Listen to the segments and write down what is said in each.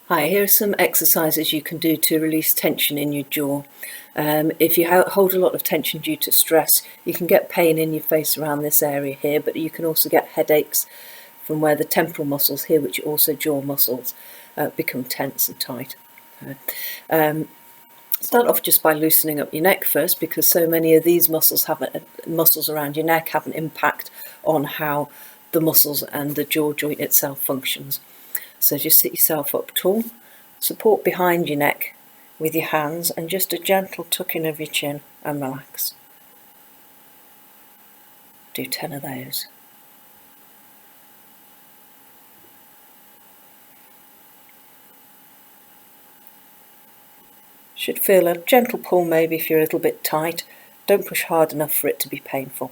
Hi, here are some exercises you can do to release tension in your jaw. If you hold a lot of tension due to stress, you can get pain in your face around this area here, but you can also get headaches from where the temporal muscles here, which are also jaw muscles, become tense and tight. Start off just by loosening up your neck first, because so many of these muscles around your neck have an impact on how the muscles and the jaw joint itself functions. So just sit yourself up tall, support behind your neck with your hands, and just a gentle tucking of your chin and relax. Do 10 of those. Should feel a gentle pull maybe if you're a little bit tight. Don't push hard enough for it to be painful.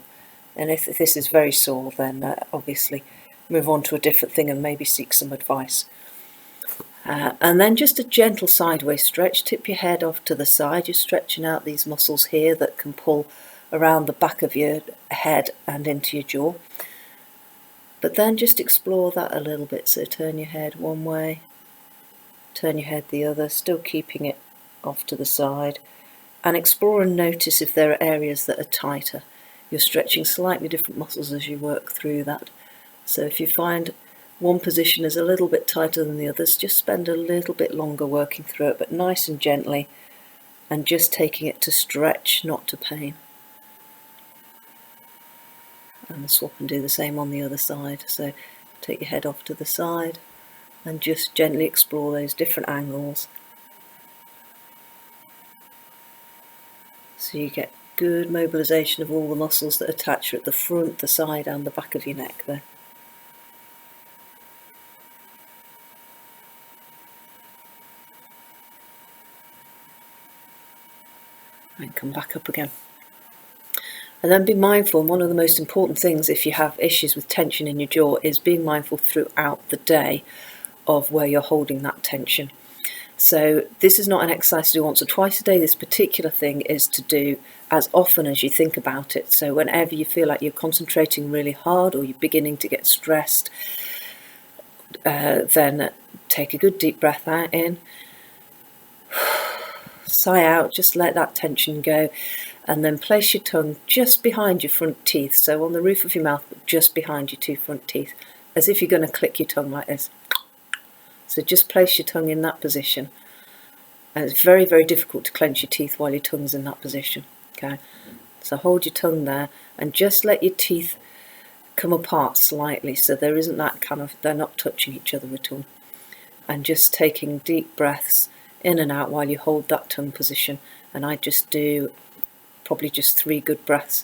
And if this is very sore, then obviously move on to a different thing and maybe seek some advice. And then just a gentle sideways stretch. Tip your head off to the side. You're stretching out these muscles here that can pull around the back of your head and into your jaw. But then just explore that a little bit. So turn your head one way, turn your head the other, still keeping it off to the side, and explore and notice if there are areas that are tighter. You're stretching slightly different muscles as you work through that. So if you find one position is a little bit tighter than the others, just spend a little bit longer working through it, but nice and gently, and just taking it to stretch, not to pain. And swap and do the same on the other side. So take your head off to the side and just gently explore those different angles. So you get good mobilization of all the muscles that attach at the front, the side and the back of your neck there. And come back up again. And then be mindful. One of the most important things if you have issues with tension in your jaw is being mindful throughout the day of where you're holding that tension. So this is not an exercise to do once or twice a day. This particular thing is to do as often as you think about it. So whenever you feel like you're concentrating really hard or you're beginning to get stressed, then take a good deep breath out in, sigh out, just let that tension go, and then place your tongue just behind your front teeth, so on the roof of your mouth, but just behind your two front teeth, as if you're going to click your tongue like this. So just place your tongue in that position, and it's very, very difficult to clench your teeth while your tongue's in that position. Okay, so hold your tongue there and just let your teeth come apart slightly, so there isn't that kind of, they're not touching each other at all, and just taking deep breaths in and out while you hold that tongue position. And I just do probably just 3 good breaths.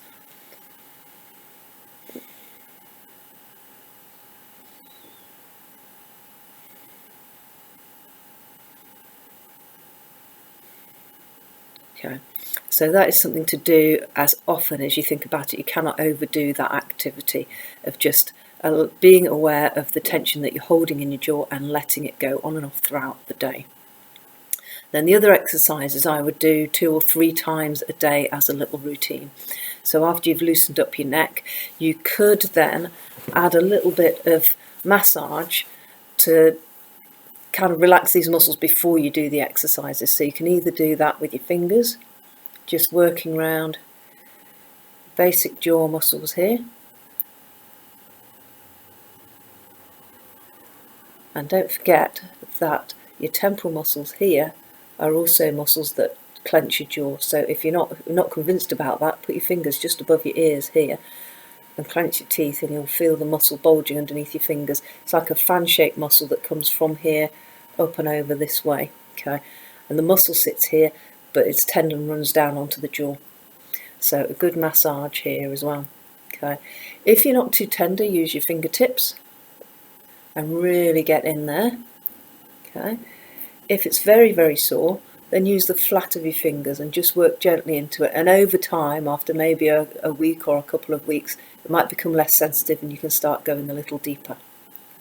Okay, so that is something to do as often as you think about it. You cannot overdo that activity of just being aware of the tension that you're holding in your jaw and letting it go on and off throughout the day. Then the other exercises I would do 2 or 3 times a day as a little routine. So after you've loosened up your neck, you could then add a little bit of massage to kind of relax these muscles before you do the exercises. So you can either do that with your fingers, just working around basic jaw muscles here. And don't forget that your temporal muscles here are also muscles that clench your jaw. So if you're not convinced about that, put your fingers just above your ears here and clench your teeth, and you'll feel the muscle bulging underneath your fingers. It's like a fan-shaped muscle that comes from here up and over this way. Okay, and the muscle sits here, but its tendon runs down onto the jaw. So a good massage here as well. Okay, if you're not too tender, use your fingertips and really get in there. Okay, if it's very, very sore, then use the flat of your fingers and just work gently into it. And over time, after maybe a week or a couple of weeks, it might become less sensitive and you can start going a little deeper.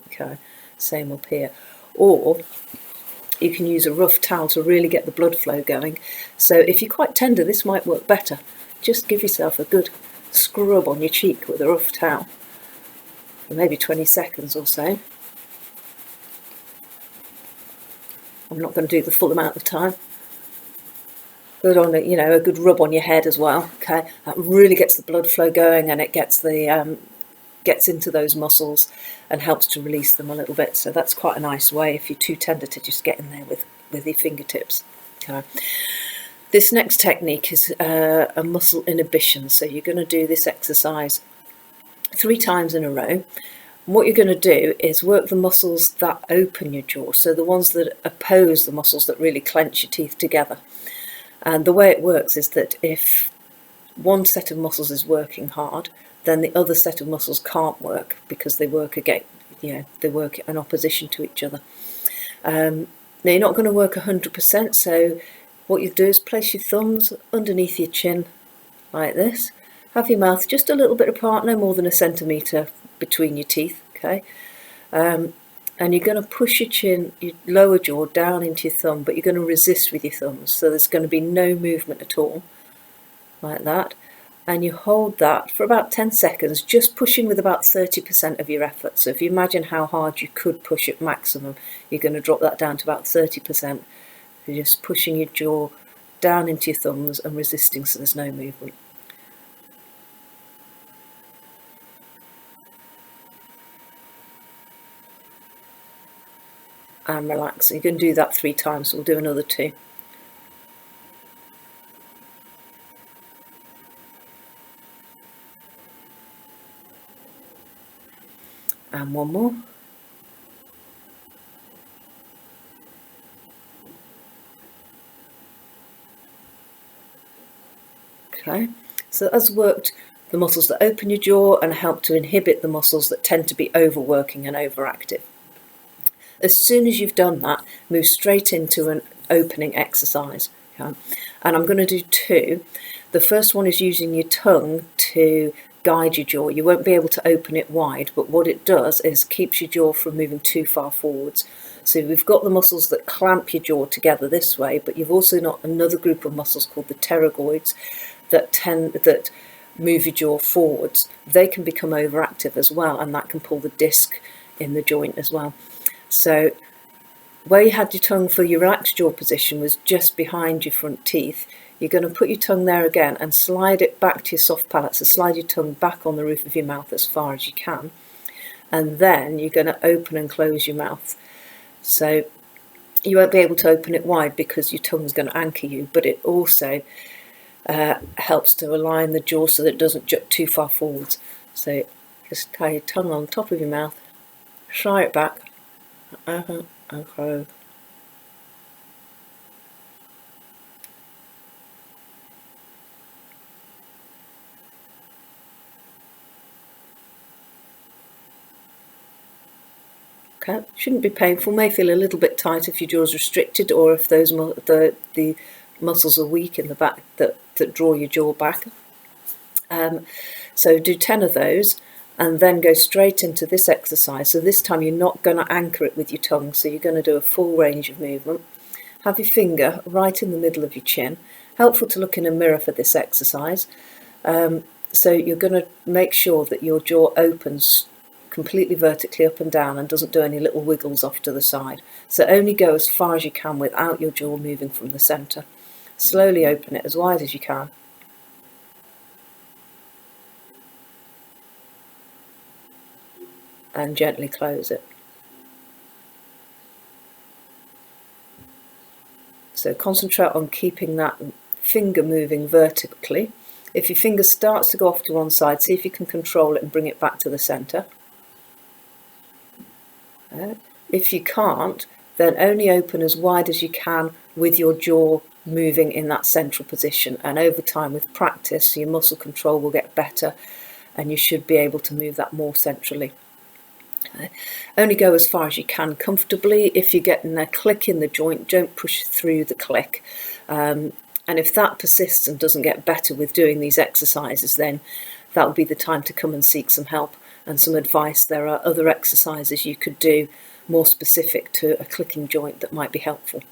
Okay, same up here. Or you can use a rough towel to really get the blood flow going. So if you're quite tender, this might work better. Just give yourself a good scrub on your cheek with a rough towel for maybe 20 seconds or so. I'm not going to do the full amount of time. Good on it, a good rub on your head as well. Okay, that really gets the blood flow going, and it gets the gets into those muscles and helps to release them a little bit. So that's quite a nice way if you're too tender to just get in there with your fingertips. Okay. This next technique is a muscle inhibition. So you're going to do this exercise 3 times in a row. And what you're going to do is work the muscles that open your jaw, so the ones that oppose the muscles that really clench your teeth together. And the way it works is that if one set of muscles is working hard, then the other set of muscles can't work because they work against, they work in opposition to each other. Now you're not going to work 100%, so what you do is place your thumbs underneath your chin like this. Have your mouth just a little bit apart, no more than 1 centimetre between your teeth, okay? And you're going to push your chin, your lower jaw down into your thumb, but you're going to resist with your thumbs, so there's going to be no movement at all, like that. And you hold that for about 10 seconds, just pushing with about 30% of your effort. So if you imagine how hard you could push at maximum, you're going to drop that down to about 30%. You're just pushing your jaw down into your thumbs and resisting so there's no movement. And relax. So you can do that 3 times, so we'll do another 2. And 1 more. Okay, so that's worked the muscles that open your jaw and help to inhibit the muscles that tend to be overworking and overactive. As soon as you've done that, move straight into an opening exercise. Okay? And I'm going to do 2. The first one is using your tongue to guide your jaw. You won't be able to open it wide, but what it does is keeps your jaw from moving too far forwards. So we've got the muscles that clamp your jaw together this way, but you've also got another group of muscles called the pterygoids that move your jaw forwards. They can become overactive as well, and that can pull the disc in the joint as well. So where you had your tongue for your relaxed jaw position was just behind your front teeth. You're going to put your tongue there again and slide it back to your soft palate. So slide your tongue back on the roof of your mouth as far as you can. And then you're going to open and close your mouth. So you won't be able to open it wide because your tongue's going to anchor you, but it also helps to align the jaw so that it doesn't jut too far forwards. So just tie your tongue on top of your mouth, slide it back, open and close. Okay, shouldn't be painful. May feel a little bit tight if your jaw's restricted, or if those the muscles are weak in the back that draw your jaw back. So do 10 of those, and then go straight into this exercise. So this time you're not going to anchor it with your tongue, so you're going to do a full range of movement. Have your finger right in the middle of your chin. Helpful to look in a mirror for this exercise. So you're going to make sure that your jaw opens completely vertically up and down and doesn't do any little wiggles off to the side. So only go as far as you can without your jaw moving from the centre. Slowly open it as wide as you can. And gently close it. So concentrate on keeping that finger moving vertically. If your finger starts to go off to one side, see if you can control it and bring it back to the centre. If you can't, then only open as wide as you can with your jaw moving in that central position. And over time, with practice, your muscle control will get better and you should be able to move that more centrally. Only go as far as you can comfortably. If you're getting a click in the joint, don't push through the click. And if that persists and doesn't get better with doing these exercises, then that will be the time to come and seek some help and some advice. There are other exercises you could do more specific to a clicking joint that might be helpful.